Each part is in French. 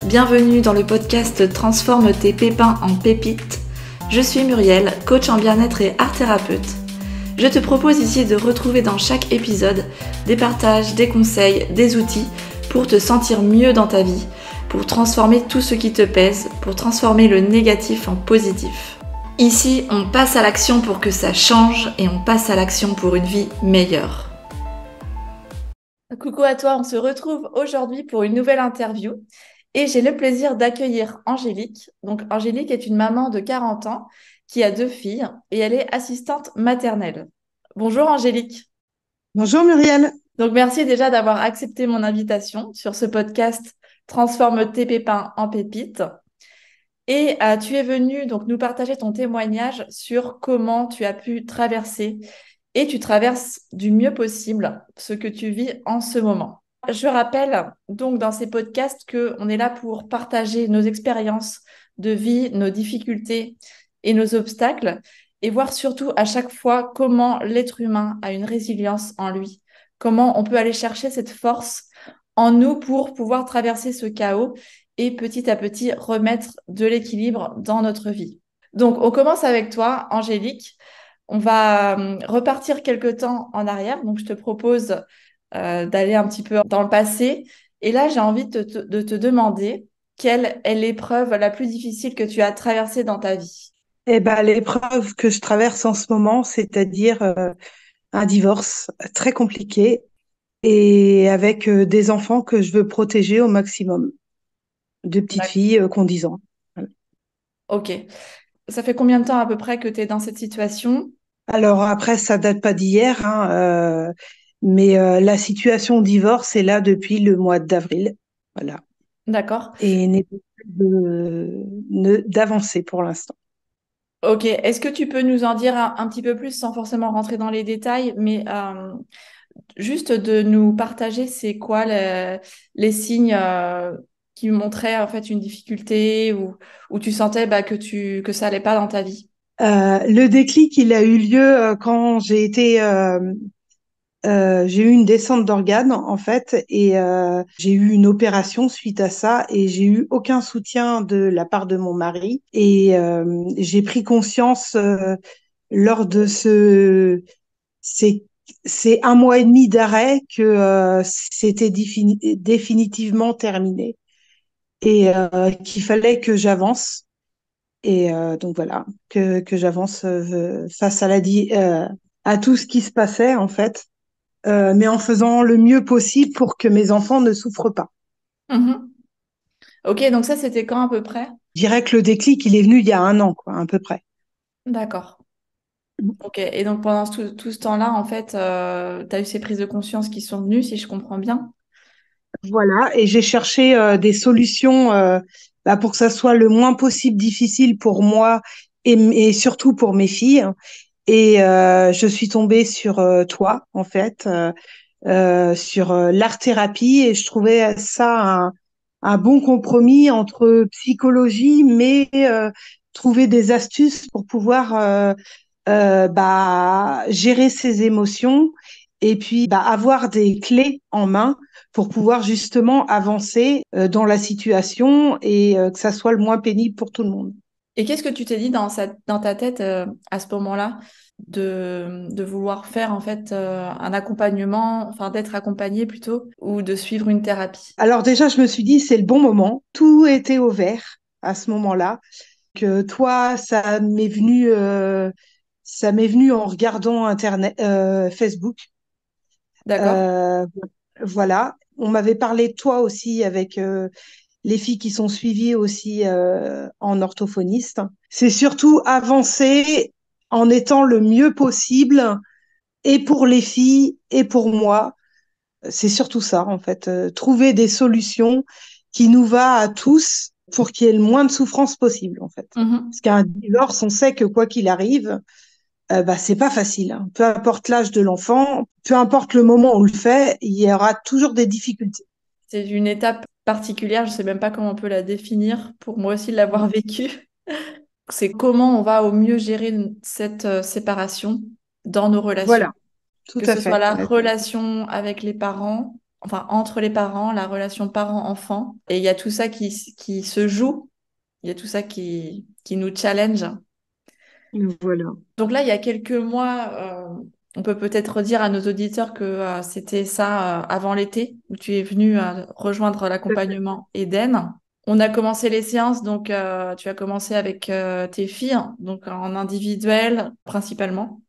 bienvenue dans le podcast Transforme tes pépins en pépites. Je suis Muriel, coach en bien-être et art thérapeute. Je te propose ici de retrouver dans chaque épisode des partages, des conseils, des outils pour te sentir mieux dans ta vie, pour transformer tout ce qui te pèse, pour transformer le négatif en positif. Ici, on passe à l'action pour que ça change et on passe à l'action pour une vie meilleure. Coucou à toi, on se retrouve aujourd'hui pour une nouvelle interview et j'ai le plaisir d'accueillir Angélique. Donc Angélique est une maman de 40 ans qui a 2 filles et elle est assistante maternelle. Bonjour Angélique. Bonjour Muriel. Donc merci déjà d'avoir accepté mon invitation sur ce podcast Transforme tes pépins en pépites. Et tu es venue donc nous partager ton témoignage sur comment tu as pu traverser et tu traverses du mieux possible ce que tu vis en ce moment. Je rappelle donc dans ces podcasts qu'on est là pour partager nos expériences de vie, nos difficultés et nos obstacles et voir surtout à chaque fois comment l'être humain a une résilience en lui, comment on peut aller chercher cette force en nous pour pouvoir traverser ce chaos et petit à petit remettre de l'équilibre dans notre vie. Donc, on commence avec toi, Angélique. On va repartir quelque temps en arrière. Donc, je te propose d'aller un petit peu dans le passé. Et là, j'ai envie de te demander quelle est l'épreuve la plus difficile que tu as traversée dans ta vie. L'épreuve que je traverse en ce moment, c'est-à-dire un divorce très compliqué et avec des enfants que je veux protéger au maximum, 2 petites D'ac- filles qui ont 10 ans. Voilà. Ok. Ça fait combien de temps à peu près que tu es dans cette situation? Alors après, ça date pas d'hier, hein, mais la situation divorce est là depuis le mois d'avril, voilà, D'accord. et n'est pas d'avancer pour l'instant. Ok. Est-ce que tu peux nous en dire un petit peu plus sans forcément rentrer dans les détails, mais juste de nous partager c'est quoi les signes qui montraient en fait une difficulté ou tu sentais que ça allait pas dans ta vie. Le déclic, il a eu lieu quand j'ai eu une descente d'organes en fait et j'ai eu une opération suite à ça et j'ai eu aucun soutien de la part de mon mari et j'ai pris conscience lors de ces, ces 1 mois et demi d'arrêt que c'était définitivement terminé et qu'il fallait que j'avance et donc voilà que j'avance face à tout ce qui se passait en fait, mais en faisant le mieux possible pour que mes enfants ne souffrent pas. Mhm. Ok, donc ça c'était quand à peu près? Je dirais que le déclic, il est venu il y a un an, quoi, à peu près. D'accord. Ok, et donc pendant tout ce temps-là, en fait, tu as eu ces prises de conscience qui sont venues, si je comprends bien. Voilà, et j'ai cherché des solutions pour que ça soit le moins possible difficile pour moi et surtout pour mes filles. Et je suis tombée sur toi, en fait, sur l'art-thérapie, et je trouvais ça un bon compromis entre psychologie, mais trouver des astuces pour pouvoir gérer ses émotions et puis avoir des clés en main pour pouvoir justement avancer dans la situation et que ça soit le moins pénible pour tout le monde. Et qu'est-ce que tu t'es dit dans ta tête à ce moment-là de vouloir faire en fait un accompagnement, enfin d'être accompagné plutôt, ou de suivre une thérapie? Alors déjà, je me suis dit, c'est le bon moment. Tout était au vert à ce moment-là. Que toi, ça m'est venu en regardant Internet, Facebook. D'accord? Euh, voilà. On m'avait parlé de toi aussi avec les filles qui sont suivies aussi en orthophoniste. C'est surtout avancer en étant le mieux possible et pour les filles et pour moi. C'est surtout ça, en fait. Trouver des solutions qui nous va à tous pour qu'il y ait le moins de souffrance possible, en fait. Mhm. Parce qu'un divorce, on sait que quoi qu'il arrive, c'est pas facile, hein. Peu importe l'âge de l'enfant, peu importe le moment où on le fait, il y aura toujours des difficultés. C'est une étape particulière, je sais même pas comment on peut la définir pour moi aussi l'avoir vécue. C'est comment on va au mieux gérer cette séparation dans nos relations, Voilà, tout que à ce soit fait. la relation avec les parents. enfin, entre les parents, la relation parent-enfant. Et il y a tout ça qui se joue, il y a tout ça qui nous challenge. Voilà. Donc là, il y a quelques mois, on peut peut-être dire à nos auditeurs que c'était ça avant l'été, où tu es venu rejoindre l'accompagnement Eden. On a commencé les séances, donc tu as commencé avec tes filles, donc en individuel principalement.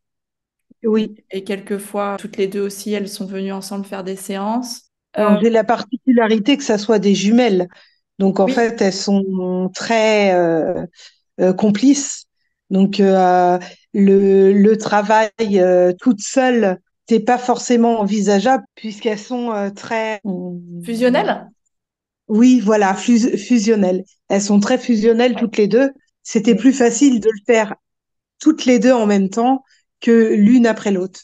Oui. Et quelquefois, toutes les deux aussi, elles sont venues ensemble faire des séances. Alors, j'ai la particularité que ça soit des jumelles. Donc, en Oui, fait, elles sont très complices. Donc, le travail toute seule, c'est pas forcément envisageable puisqu'elles sont très, fusionnel. oui, voilà, fusionnelles. Elles sont très fusionnelles Ouais. toutes les deux. C'était Oui, plus facile de le faire toutes les deux en même temps que l'une après l'autre.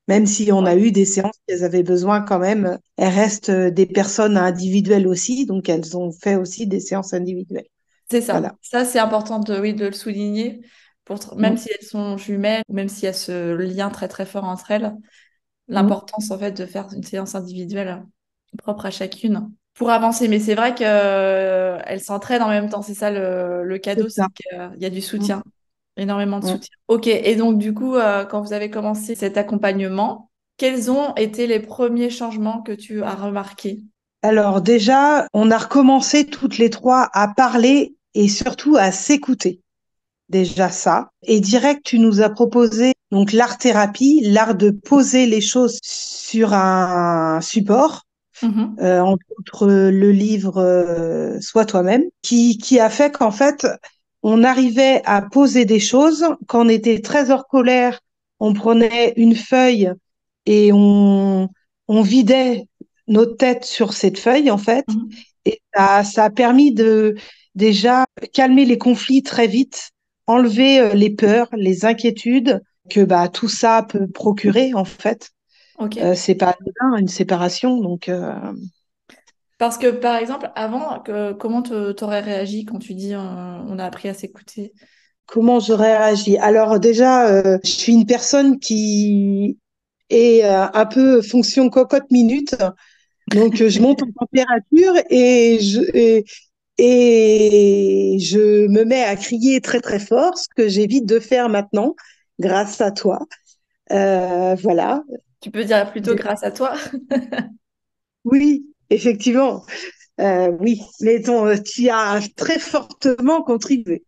Même si on a ouais. eu des séances qu'elles avaient besoin quand même, elles restent des personnes individuelles aussi, donc elles ont fait aussi des séances individuelles. C'est ça. Voilà. Ça, c'est important de, oui, de le souligner. Même Mm. si elles sont jumelles, ou même s'il y a ce lien très très fort entre elles, Mm. l'importance en fait de faire une séance individuelle propre à chacune pour avancer. Mais c'est vrai que elles s'entraident en même temps. C'est ça le C'est cadeau, c'est ça. qu'il y a du Mm. soutien, énormément de Mm. soutien. Ok, et donc du coup, quand vous avez commencé cet accompagnement, quels ont été les premiers changements que tu as remarqués? Alors déjà, on a recommencé toutes les trois à parler et surtout à s'écouter. Déjà ça. Et direct, tu nous as proposé donc l'art-thérapie, l'art de poser les choses sur un support, Mhm, entre autres le livre Sois toi-même, qui a fait qu'en fait, on arrivait à poser des choses. Quand on était très hors colère, on prenait une feuille et on vidait notre tête sur cette feuille, en fait. mhm. Et ça a permis de déjà calmer les conflits très vite, enlever les peurs, les inquiétudes que bah, tout ça peut procurer, en fait. Ok. C'est pas anodin, une séparation, donc Parce que, par exemple, avant, comment t'aurais réagi quand tu dis on a appris à s'écouter? comment j'aurais réagi? Alors déjà, je suis une personne qui est un peu fonction cocotte minute, donc je monte en température et je me mets à crier très très fort, ce que j'évite de faire maintenant, grâce à toi. Voilà. Tu peux dire plutôt grâce à toi. Oui, effectivement, oui, mais tu as très fortement contribué.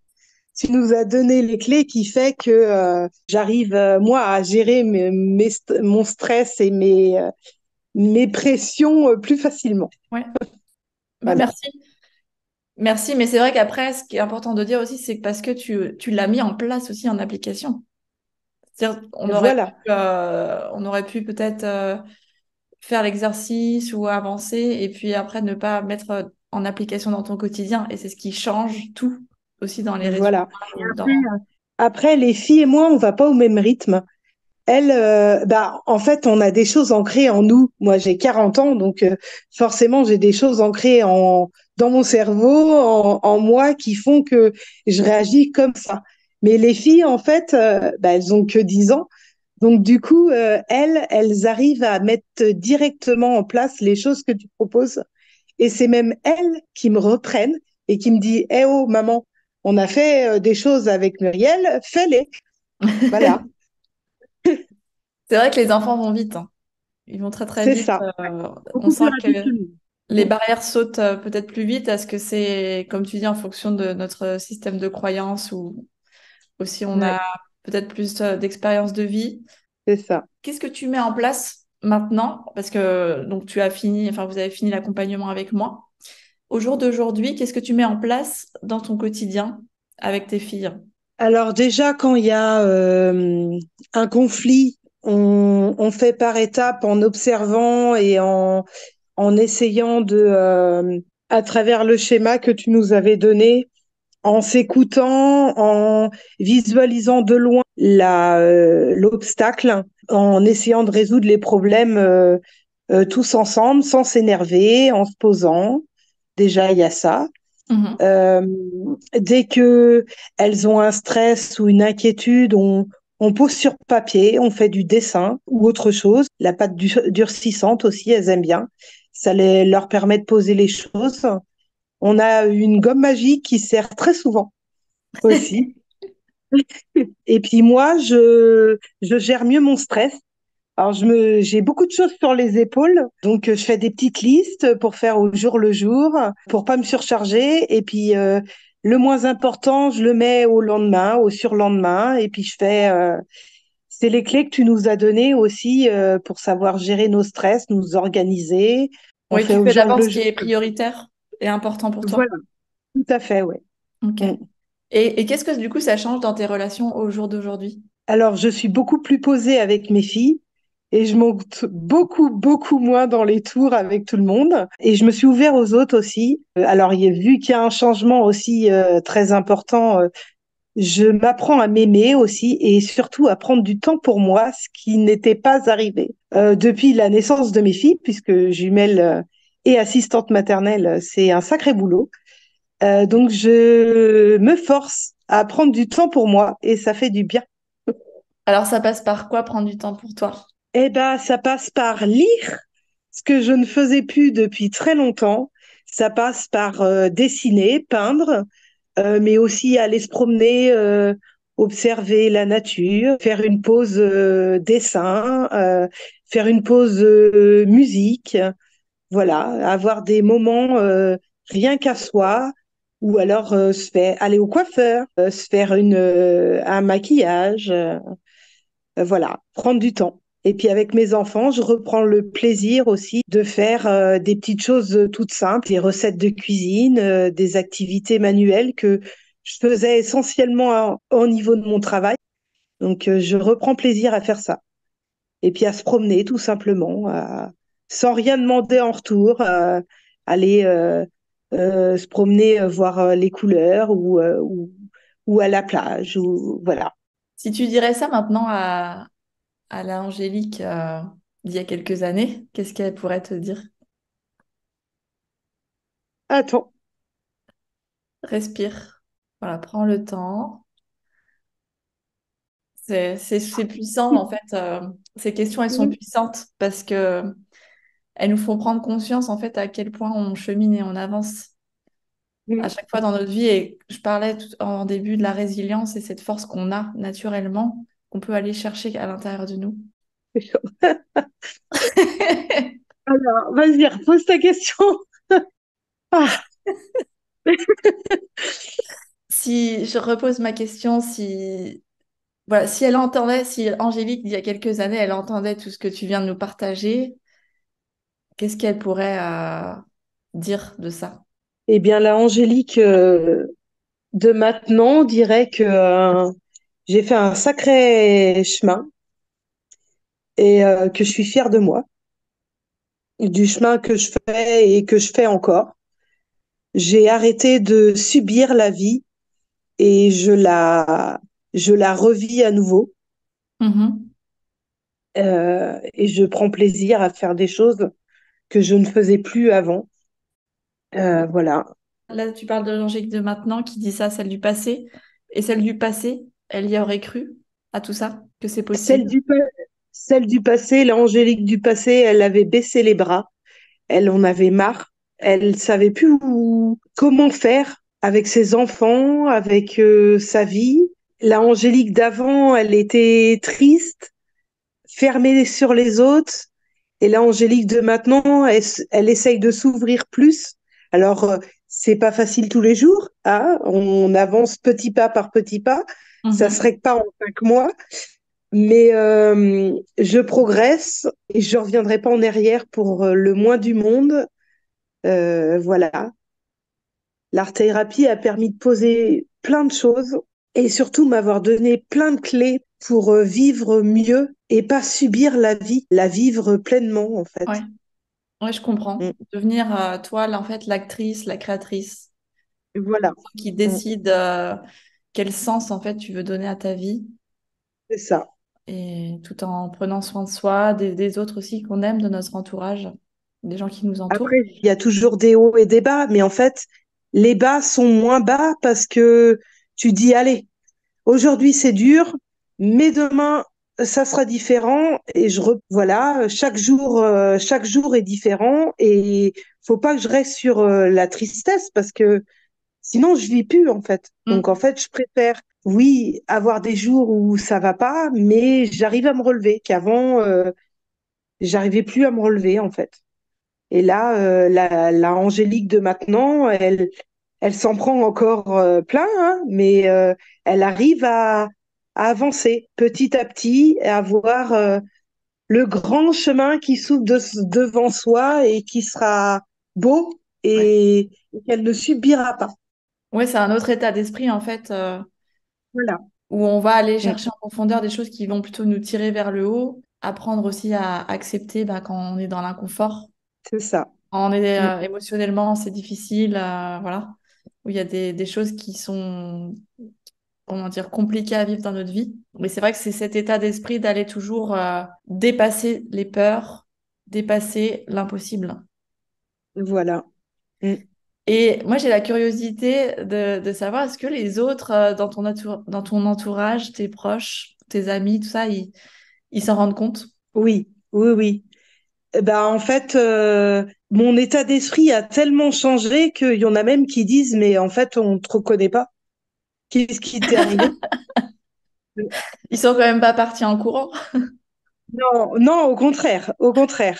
Tu nous as donné les clés qui fait que j'arrive, moi, à gérer mon stress et mes pressions plus facilement. Ouais. Bah, Voilà. merci. Merci, mais c'est vrai qu'après, ce qui est important de dire aussi, c'est que parce que tu l'as mis en place aussi en application. C'est-à-dire, Voilà. on aurait pu peut-être faire l'exercice ou avancer et puis après ne pas mettre en application dans ton quotidien. Et c'est ce qui change tout aussi dans les résultats. Voilà. Ou Après, dans... après, les filles et moi, on va pas au même rythme. Elles, bah, en fait, on a des choses ancrées en nous. Moi, j'ai 40 ans, donc forcément, j'ai des choses ancrées dans mon cerveau, en moi, qui font que je réagis comme ça. Mais les filles, en fait, bah, elles ont que 10 ans. Donc, du coup, elles arrivent à mettre directement en place les choses que tu proposes. Et c'est même elles qui me reprennent et qui me disent, eh oh, maman, on a fait des choses avec Muriel, fais-les. Voilà, C'est vrai que les enfants vont vite, hein. Ils vont très très c'est vite. ça. On Beaucoup plus sent que rapide que nous. les Mm. barrières sautent peut-être plus vite. Est-ce que c'est, comme tu dis, en fonction de notre système de croyance ou aussi on a Ouais, peut-être plus d'expérience de vie? c'est ça. Qu'est-ce que tu mets en place maintenant? Parce que donc tu as fini, enfin vous avez fini l'accompagnement avec moi. Au jour d'aujourd'hui, qu'est-ce que tu mets en place dans ton quotidien avec tes filles? Alors déjà, quand il y a un conflit, on fait par étapes en observant et en essayant à travers le schéma que tu nous avais donné, en s'écoutant, en visualisant de loin l'obstacle, en essayant de résoudre les problèmes tous ensemble, sans s'énerver, en se posant. Déjà, il y a ça. Mhm. Euh, Dès que elles ont un stress ou une inquiétude, on pose sur papier, on fait du dessin ou autre chose. La pâte durcissante aussi, elles aiment bien. leur permet de poser les choses. On a une gomme magique qui sert très souvent aussi. Et puis moi, je gère mieux mon stress. Alors, j'ai beaucoup de choses sur les épaules, donc je fais des petites listes pour faire au jour le jour, pour pas me surcharger. Et puis, le moins important, je le mets au lendemain, au surlendemain. Et puis, c'est les clés que tu nous as données aussi pour savoir gérer nos stress, nous organiser. On Oui, fait tu au fais jour d'abord le ce qui jour. est prioritaire et important pour toi. Voilà, tout à fait, ouais. Ok. Mm. Et qu'est-ce que du coup ça change dans tes relations au jour d'aujourd'hui? Alors, je suis beaucoup plus posée avec mes filles et je monte beaucoup, beaucoup moins dans les tours avec tout le monde. Et je me suis ouvert aux autres aussi. Alors, vu qu'il y a un changement aussi très important, je m'apprends à m'aimer aussi et surtout à prendre du temps pour moi, ce qui n'était pas arrivé. Depuis la naissance de mes filles, puisque jumelle et assistante maternelle, c'est un sacré boulot. Donc, je me force à prendre du temps pour moi et ça fait du bien. Alors ça passe par quoi prendre du temps pour toi? Eh ben, ça passe par lire, ce que je ne faisais plus depuis très longtemps. Ça passe par dessiner, peindre, mais aussi aller se promener, observer la nature, faire une pause dessin, faire une pause musique. Voilà, avoir des moments rien qu'à soi, ou alors aller au coiffeur, se faire un maquillage. Voilà, prendre du temps. Et puis avec mes enfants, je reprends le plaisir aussi de faire des petites choses toutes simples, des recettes de cuisine, des activités manuelles que je faisais essentiellement au niveau de mon travail. Donc je reprends plaisir à faire ça. Et puis à se promener tout simplement, sans rien demander en retour, aller se promener, voir les couleurs ou à la plage ou voilà. Si tu dirais ça maintenant à la Angélique d'il y a quelques années, qu'est-ce qu'elle pourrait te dire? Attends. Respire. Voilà, prends le temps. C'est puissant en fait. Ces questions, elles sont puissantes parce que elles nous font prendre conscience en fait à quel point on chemine et on avance à chaque fois dans notre vie. Et je parlais en début de la résilience et cette force qu'on a naturellement, qu'on peut aller chercher à l'intérieur de nous. Alors, vas-y, repose ta question. Ah, Si je repose ma question, si voilà, si elle entendait, si Angélique il y a quelques années, elle entendait tout ce que tu viens de nous partager, qu'est-ce qu'elle pourrait dire de ça? eh bien, la Angélique de maintenant dirait que j'ai fait un sacré chemin et que je suis fière de moi, du chemin que je fais et que je fais encore. J'ai arrêté de subir la vie et je la revis à nouveau. Mhm. Et je prends plaisir à faire des choses que je ne faisais plus avant. Voilà. Là, tu parles de l'Angélique de maintenant qui dit ça, celle du passé. Et celle du passé, elle y aurait cru à tout ça, que c'est Celle possible. du, pa- celle du passé, l'Angélique du passé, elle avait baissé les bras. Elle en avait marre. Elle savait plus comment faire avec ses enfants, avec sa vie. La Angélique d'avant, elle était triste, fermée sur les autres. Et la Angélique de maintenant, elle essaye de s'ouvrir plus. Alors, c'est pas facile tous les jours, hein. On avance petit pas par petit pas. Ça Mhm. serait pas en 5 mois, mais je progresse et je reviendrai pas en arrière pour le moins du monde. Voilà. L'art-thérapie a permis de poser plein de choses et surtout m'avoir donné plein de clés pour vivre mieux et pas subir la vie, la vivre pleinement en Ouais, fait. ouais, je comprends. Mm. Devenir, toi, en fait, l'actrice, la créatrice, Voilà. qui Mm. décide quel sens, en fait, tu veux donner à ta vie. C'est ça. Et tout en prenant soin de soi, des autres aussi qu'on aime, de notre entourage, des gens qui nous entourent. Après, il y a toujours des hauts et des bas, mais en fait, les bas sont moins bas parce que tu dis, allez, aujourd'hui c'est dur, mais demain, ça sera différent et voilà, chaque jour est différent et faut pas que je reste sur la tristesse parce que sinon je vis plus en fait. Donc Mm. en fait, je préfère, oui, avoir des jours où ça va pas, mais j'arrive à me relever qu'avant, j'arrivais plus à me relever en fait. Et là, la Angélique de maintenant, elle s'en prend encore plein, hein, mais elle arrive à avancer petit à petit, à voir le grand chemin qui s'ouvre devant soi et qui sera beau Ouais. et qu'elle ne subira pas. Ouais, c'est un autre état d'esprit en fait, Voilà. où on va aller Mm. chercher en profondeur des choses qui vont plutôt nous tirer vers le haut, apprendre aussi à accepter bah, quand on est dans l'inconfort, C'est ça. quand on est Mm. émotionnellement, c'est difficile, voilà, où il y a des choses qui sont, comment dire, compliquées à vivre dans notre vie. Mais c'est vrai que c'est cet état d'esprit d'aller toujours dépasser les peurs, dépasser l'impossible. Voilà. Mm. Et moi, j'ai la curiosité de savoir, est-ce que les autres dans ton entourage, tes proches, tes amis, tout ça, ils s'en rendent compte? Oui, oui, oui. Eh ben, en fait, mon état d'esprit a tellement changé qu'il y en a même qui disent, mais en fait, on ne te reconnaît pas. Qu'est-ce qui t'est arrivé? Ils sont quand même pas partis en courant. Non, non, au contraire, au contraire.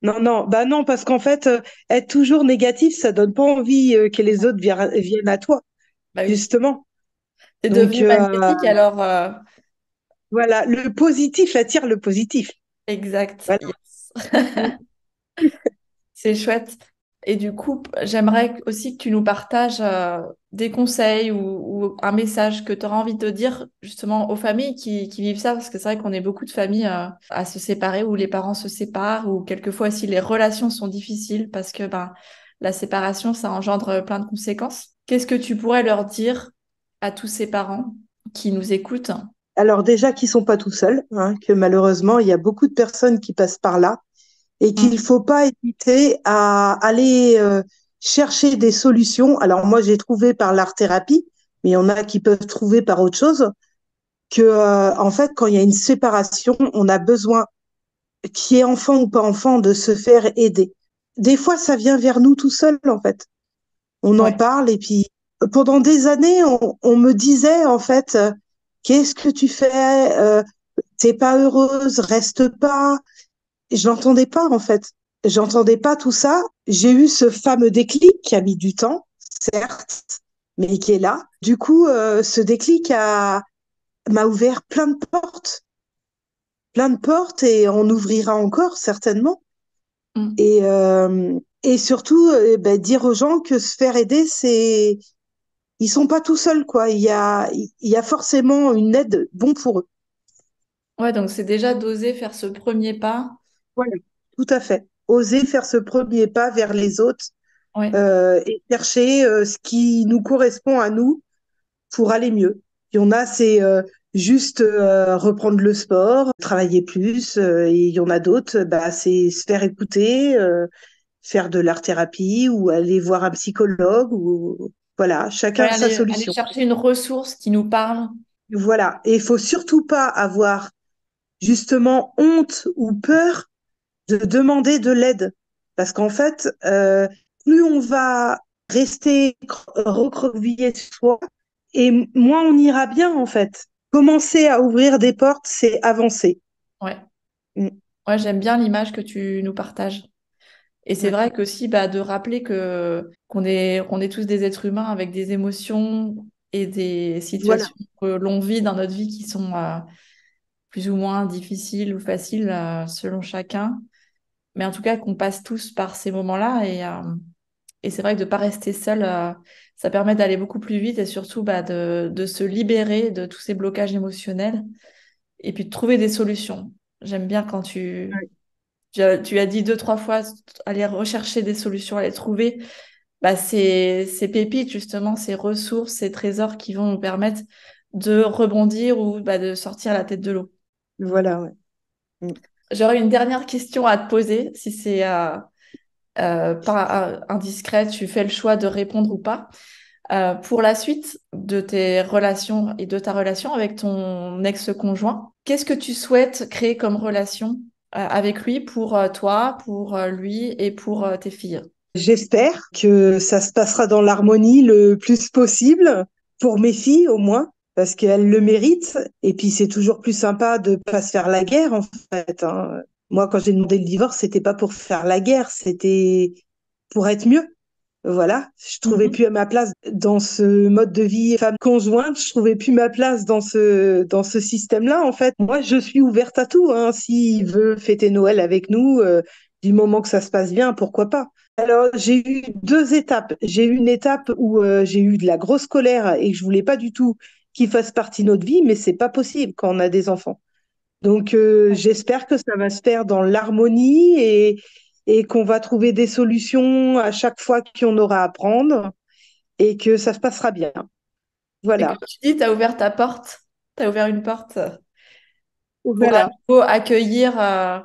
Non, non, bah non, parce qu'en fait, être toujours négatif, ça donne pas envie que les autres viennent à toi, Bah oui. justement. C'est Donc, devenu magnétique, alors voilà, le positif attire le positif. exact. Voilà. Yes. Mm. C'est chouette. Et du coup, j'aimerais aussi que tu nous partages des conseils ou un message que tu auras envie de dire justement aux familles qui vivent ça, parce que c'est vrai qu'on est beaucoup de familles à se séparer, où les parents se séparent, ou quelquefois aussi les relations sont difficiles parce que ben, la séparation, ça engendre plein de conséquences. Qu'est-ce que tu pourrais leur dire à tous ces parents qui nous écoutent? Alors déjà qu'ils sont pas tout seuls, hein, que malheureusement, il y a beaucoup de personnes qui passent par là et qu'il ne Mm. faut pas hésiter à aller chercher des solutions. Alors moi, j'ai trouvé par l'art-thérapie, mais il y en a qui peuvent trouver par autre chose, que en fait, quand il y a une séparation, on a besoin, qui est enfant ou pas enfant, de se faire aider. Des fois, ça vient vers nous tout seul, en fait. On en Ouais. parle et puis pendant des années, on me disait, en fait, qu'est-ce que tu fais? T'es pas heureuse, reste pas. Je n'entendais pas, en fait. J'entendais pas tout ça. J'ai eu ce fameux déclic qui a mis du temps, certes, mais qui est là. Du coup, ce déclic m'a ouvert plein de portes et on ouvrira encore certainement. Mm. Et surtout, ben, dire aux gens que se faire aider, ils sont pas tout seuls, quoi. Il y a forcément une aide bon pour eux. Ouais, donc c'est déjà d'oser faire ce premier pas. Voilà, tout à fait. Oser faire ce premier pas vers les autres Ouais. et chercher ce qui nous correspond à nous pour aller mieux. Il y en a, c'est juste reprendre le sport, travailler plus, et il y en a d'autres, bah, c'est se faire écouter, faire de l'art-thérapie ou aller voir un psychologue ou voilà, Ouais, chacun sa aller solution. chercher une ressource qui nous parle. Voilà, et il faut surtout pas avoir justement honte ou peur de demander de l'aide parce qu'en fait, plus on va rester recroquevillé sur soi et moins on ira bien en fait. Commencer à ouvrir des portes, c'est avancer. Ouais. Mm. Ouais, j'aime bien l'image que tu nous partages. Et c'est Ouais. vrai qu'aussi bah, de rappeler que qu'on est tous des êtres humains avec des émotions et des Voilà, situations que l'on vit dans notre vie qui sont plus ou moins difficiles ou faciles selon chacun. Mais en tout cas, qu'on passe tous par ces moments-là. Et c'est vrai que de ne pas rester seul, ça permet d'aller beaucoup plus vite et surtout bah, de se libérer de tous ces blocages émotionnels et puis de trouver des solutions. J'aime bien quand ouais. tu as dit deux, trois fois, aller rechercher des solutions, aller trouver bah, ces pépites, justement, ces ressources, ces trésors qui vont nous permettre de rebondir ou bah, de sortir la tête de l'eau. Voilà, ouais. Mm. J'aurais une dernière question à te poser, si c'est pas indiscret, tu fais le choix de répondre ou pas. Pour la suite de tes relations et de ta relation avec ton ex-conjoint, qu'est-ce que tu souhaites créer comme relation avec lui pour toi, pour lui et pour tes filles? J'espère que ça se passera dans l'harmonie le plus possible pour mes filles au moins, parce qu'elles le méritent. Et puis c'est toujours plus sympa de pas se faire la guerre en fait, hein. Moi, quand j'ai demandé le divorce, c'était pas pour faire la guerre, c'était pour être mieux. Voilà, je trouvais Mhm. plus ma place dans ce mode de vie femme conjointe, je trouvais plus ma place dans ce système-là en fait. Moi, je suis ouverte à tout, hein. S'il veut fêter Noël avec nous, du moment que ça se passe bien, pourquoi pas. Alors, j'ai eu deux étapes. J'ai eu une étape où j'ai eu de la grosse colère et que je voulais pas du tout qu'il fasse partie de notre vie, mais c'est pas possible quand on a des enfants. Donc, j'espère que ça va se faire dans l'harmonie et qu'on va trouver des solutions à chaque fois qu'on aura à prendre et que ça se passera bien. Et comme Voilà. tu dis, tu as ouvert ta porte, tu as ouvert une porte pour à Voilà. nouveau accueillir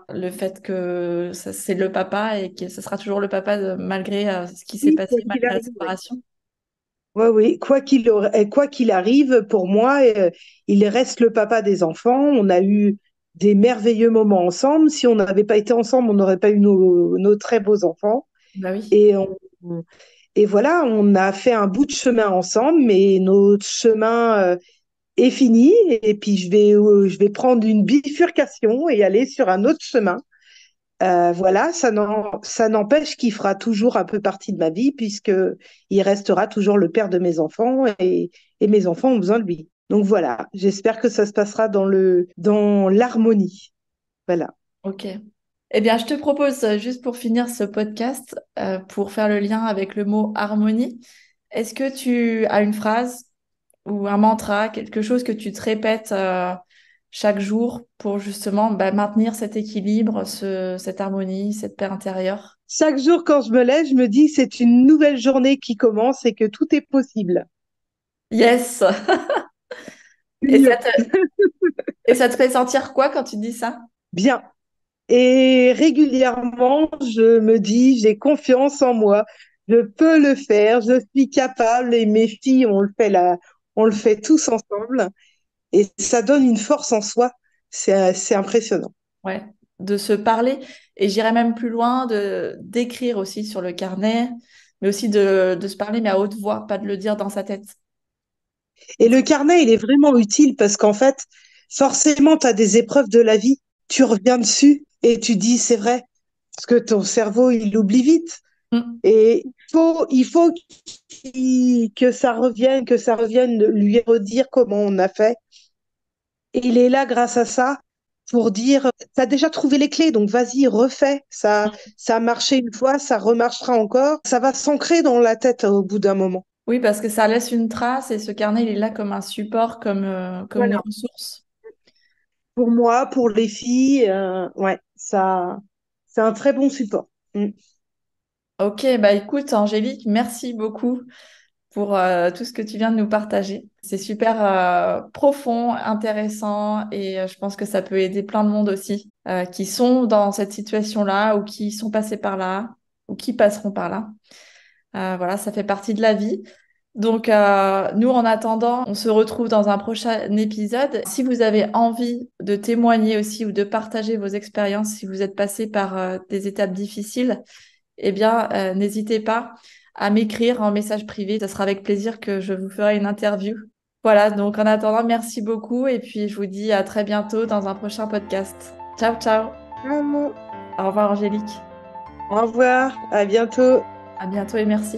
le fait que c'est le papa et que ce sera toujours le papa malgré ce qui s'est Oui, quoi passé, qu'il malgré la arrive, oui. séparation. Ouais, oui, quoi qu'il arrive, pour moi, il reste le papa des enfants. On a eu des merveilleux moments ensemble. Si on n'avait pas été ensemble, on n'aurait pas eu nos très beaux enfants. Bah oui. Et, et voilà, on a fait un bout de chemin ensemble, mais notre chemin, est fini. Et puis, je vais prendre une bifurcation et aller sur un autre chemin. Voilà, ça n'empêche qu'il fera toujours un peu partie de ma vie puisque il restera toujours le père de mes enfants et mes enfants ont besoin de lui. Donc voilà, j'espère que ça se passera dans l'harmonie. Voilà. Ok. Eh bien, je te propose, juste pour finir ce podcast, pour faire le lien avec le mot harmonie, est-ce que tu as une phrase ou un mantra, quelque chose que tu te répètes chaque jour pour justement maintenir cet équilibre, cette harmonie, cette paix intérieure? Chaque jour, quand je me lève, je me dis que c'est une nouvelle journée qui commence et que tout est possible. Yes! C'est Et mieux. et ça te fait sentir quoi quand tu dis ça? Bien. Et régulièrement, je me dis, j'ai confiance en moi, je peux le faire, je suis capable et mes filles, on le fait tous ensemble et ça donne une force en soi. C'est impressionnant. Ouais, de se parler. Et j'irais même plus loin, de d'écrire aussi sur le carnet, mais aussi de se parler, mais à haute voix, pas de le dire dans sa tête. Et le carnet, il est vraiment utile parce qu'en fait, forcément, tu as des épreuves de la vie, tu reviens dessus et tu dis, c'est vrai, parce que ton cerveau, il oublie vite. Mm. Et il faut que ça revienne lui redire comment on a fait. Et il est là grâce à ça pour dire, tu as déjà trouvé les clés, donc vas-y, refais. Ça a marché une fois, ça remarchera encore. Ça va s'ancrer dans la tête au bout d'un moment. Oui, parce que ça laisse une trace et ce carnet, il est là comme un support, comme une Voilà. ressource. Pour moi, pour les filles, ouais, ça, c'est un très bon support. Mm. Ok, bah écoute, Angélique, merci beaucoup pour tout ce que tu viens de nous partager. C'est super profond, intéressant et je pense que ça peut aider plein de monde aussi qui sont dans cette situation-là ou qui sont passés par là ou qui passeront par là. Voilà, ça fait partie de la vie. Donc, nous, en attendant, on se retrouve dans un prochain épisode. Si vous avez envie de témoigner aussi ou de partager vos expériences, si vous êtes passé par des étapes difficiles, eh bien, n'hésitez pas à m'écrire en message privé. Ce sera avec plaisir que je vous ferai une interview. Voilà, donc en attendant, merci beaucoup et puis je vous dis à très bientôt dans un prochain podcast. Ciao, ciao. Au Au revoir, Angélique. revoir, à bientôt. À bientôt et merci.